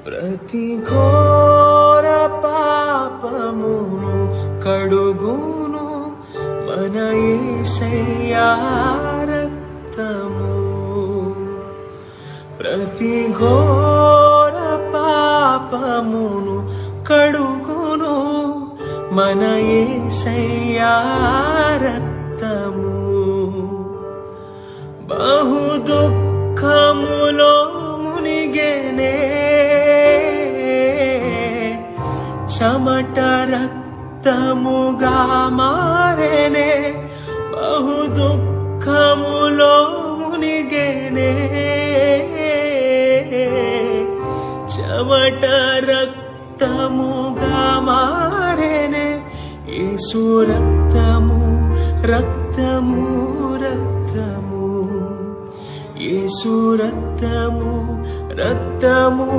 ప్రతి ఘోర పాపమును కడుగును మన యేసయ్యా రక్తము. ప్రతి ఘోర పాపమును కడుగును మన యేసయ్యా రక్తము. బహు దుఃఖములో మునిగెనే చెమట రక్తముగా మారెనే. బహు దుఃఖములో మునిగెనే చెమట రక్తముగా మారెనే. యేసు రక్తము రక్తము రక్తము, యేసు రక్తము రక్తము.